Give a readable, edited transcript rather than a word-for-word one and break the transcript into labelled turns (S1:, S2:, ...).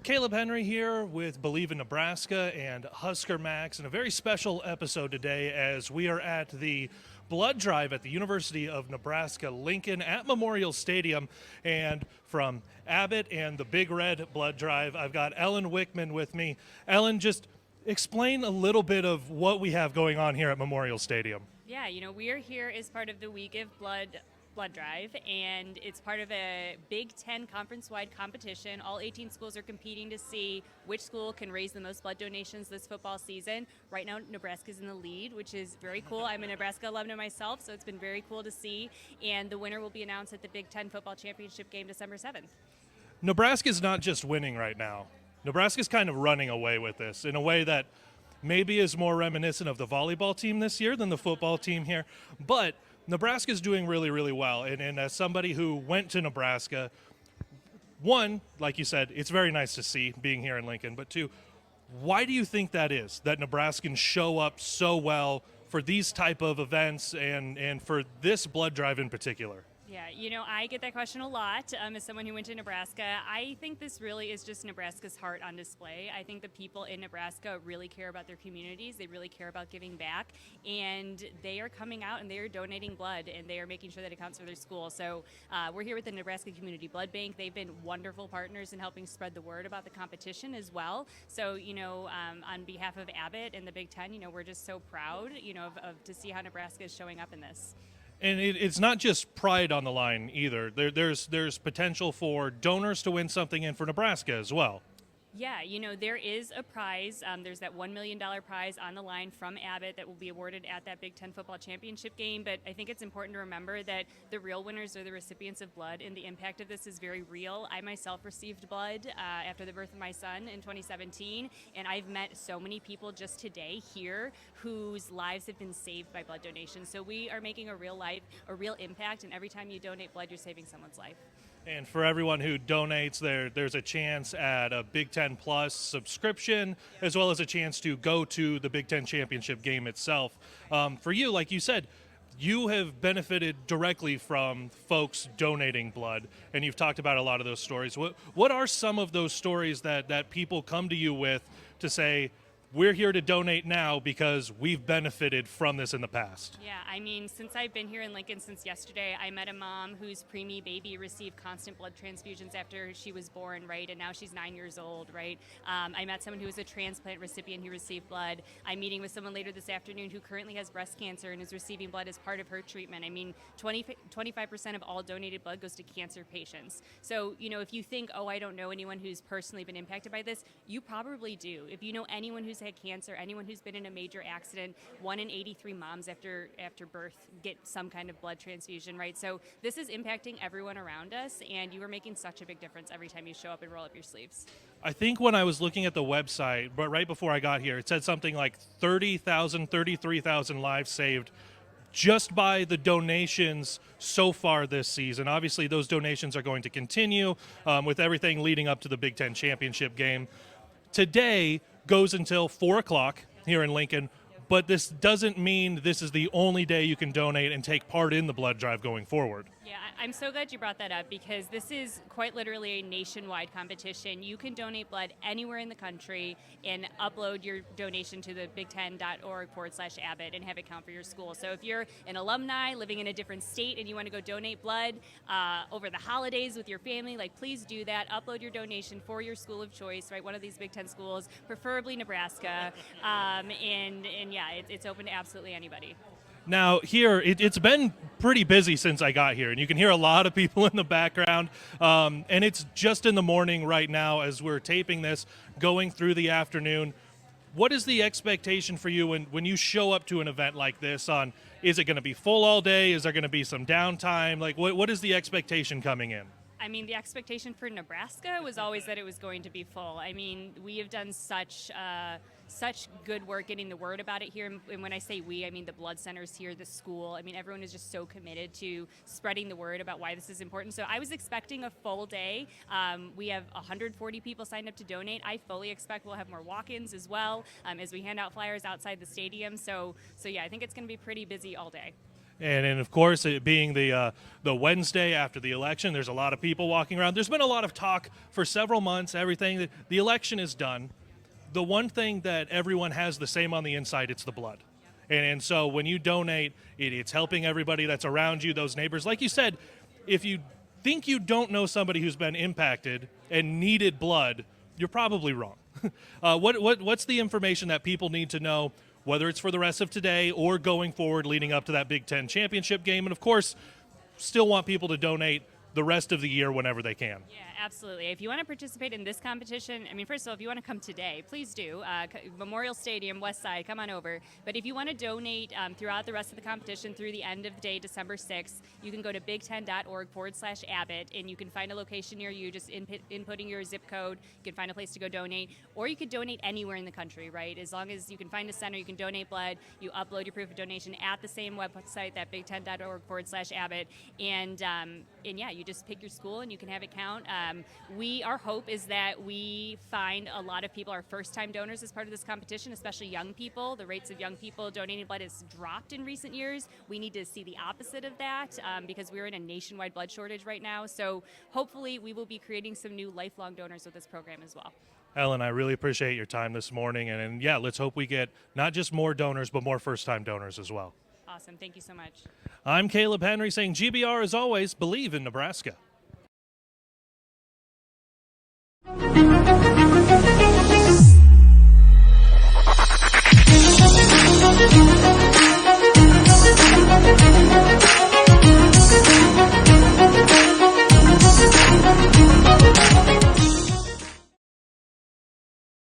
S1: Caleb Henry here with Believe in Nebraska and Husker Max, and a very special episode today as we are at the blood drive at the University of Nebraska Lincoln at Memorial Stadium. And from Abbott and the Big Red Blood Drive, I've got Ellen Wickman with me. Ellen, just explain a little bit of what we have going on here at Memorial Stadium.
S2: Yeah, we are here as part of the Week of Blood Drive, and it's part of a Big Ten conference-wide competition. All 18 schools are competing to see which school can raise the most blood donations this football season. Right now, Nebraska's in the lead, which is very cool. I'm a Nebraska alumna myself, so it's been very cool to see. And the winner will be announced at the Big Ten football championship game December 7th.
S1: Nebraska's not just winning right now. Nebraska's kind of running away with this in a way that maybe is more reminiscent of the volleyball team this year than the football team here. But Nebraska's doing really, really well. And as somebody who went to Nebraska, one, like you said, it's very nice to see being here in Lincoln. But two, why do you think that is, that Nebraskans show up so well for these type of events and for this blood drive in particular?
S2: Yeah, I get that question a lot as someone who went to Nebraska. I think this really is just Nebraska's heart on display. I think the people in Nebraska really care about their communities. They really care about giving back, and they are coming out and they are donating blood, and they are making sure that it counts for their school. So we're here with the Nebraska Community Blood Bank. They've been wonderful partners in helping spread the word about the competition as well. So, on behalf of Abbott and the Big Ten, we're just so proud, of to see how Nebraska is showing up in this.
S1: And it's not just pride on the line either. There's potential for donors to win something and for Nebraska as well.
S2: Yeah, there is a prize. There's that $1 million prize on the line from Abbott that will be awarded at that Big Ten football championship game. But I think it's important to remember that the real winners are the recipients of blood, and the impact of this is very real. I myself received blood after the birth of my son in 2017, and I've met so many people just today here whose lives have been saved by blood donations. So we are making a real impact, and every time you donate blood, you're saving someone's life.
S1: And for everyone who donates, there's a chance at a Big Ten Plus subscription, as well as a chance to go to the Big Ten championship game itself. For you, like you said, you have benefited directly from folks donating blood, and you've talked about a lot of those stories. What are some of those stories that people come to you with to say, we're here to donate now because we've benefited from this in the past?
S2: Yeah, since I've been here in Lincoln since yesterday, I met a mom whose preemie baby received constant blood transfusions after she was born, right? And now she's 9 years old, right? I met someone who was a transplant recipient who received blood. I'm meeting with someone later this afternoon who currently has breast cancer and is receiving blood as part of her treatment. 25% of all donated blood goes to cancer patients. So, if you think, I don't know anyone who's personally been impacted by this, you probably do. If you know anyone who's had cancer, anyone who's been in a major accident, 1 in 83 moms after birth get some kind of blood transfusion, right? So this is impacting everyone around us, and you are making such a big difference every time you show up and roll up your sleeves.
S1: I think when I was looking at the website, but right before I got here, it said something like 33,000 lives saved just by the donations so far this season. Obviously, those donations are going to continue with everything leading up to the Big Ten championship game. Today goes until 4 o'clock here in Lincoln, but this doesn't mean this is the only day you can donate and take part in the blood drive going forward.
S2: Yeah, I'm so glad you brought that up, because this is quite literally a nationwide competition. You can donate blood anywhere in the country and upload your donation to the bigten.org/Abbott and have it count for your school. So if you're an alumni living in a different state and you want to go donate blood over the holidays with your family, please do that. Upload your donation for your school of choice, right? One of these Big Ten schools, preferably Nebraska. It's open to absolutely anybody.
S1: Now, here, it's been pretty busy since I got here, and you can hear a lot of people in the background, and it's just in the morning right now as we're taping this, going through the afternoon. What is the expectation for you when you show up to an event like this? Is it going to be full all day? Is there going to be some downtime? What is the expectation coming in?
S2: The expectation for Nebraska was always that it was going to be full. We have done such good work getting the word about it here. And when I say we, I mean the blood centers here, the school. Everyone is just so committed to spreading the word about why this is important. So I was expecting a full day. We have 140 people signed up to donate. I fully expect we'll have more walk-ins as well as we hand out flyers outside the stadium. So yeah, I think it's going to be pretty busy all day.
S1: And of course, it being the Wednesday after the election, there's a lot of people walking around. There's been a lot of talk for several months. Everything, the election is done. The one thing that everyone has the same on the inside, it's the blood. And so when you donate, it's helping everybody that's around you, those neighbors. Like you said, if you think you don't know somebody who's been impacted and needed blood, you're probably wrong. What's the information that people need to know, whether it's for the rest of today or going forward leading up to that Big Ten championship game? And, of course, still want people to donate the rest of the year whenever they can.
S2: Yeah, absolutely. If you want to participate in this competition, I mean, first of all, if you want to come today, please do. Memorial Stadium, West Side, come on over. But if you want to donate throughout the rest of the competition through the end of the day, December 6th, you can go to big10.org/Abbott, and you can find a location near you, just inputting your zip code. You can find a place to go donate. Or you could donate anywhere in the country, right? As long as you can find a center, you can donate blood. You upload your proof of donation at the same website, that big10.org/Abbott. And yeah, you just pick your school and you can have it count. Our hope is that we find a lot of people are first-time donors as part of this competition, especially young people. The rates of young people donating blood has dropped in recent years. We need to see the opposite of that because we're in a nationwide blood shortage right now. So hopefully we will be creating some new lifelong donors with this program as well.
S1: Ellen, I really appreciate your time this morning. And yeah, let's hope we get not just more donors, but more first-time donors as well.
S2: Awesome. Thank you so much.
S1: I'm Caleb Henry saying GBR, as always, believe in Nebraska.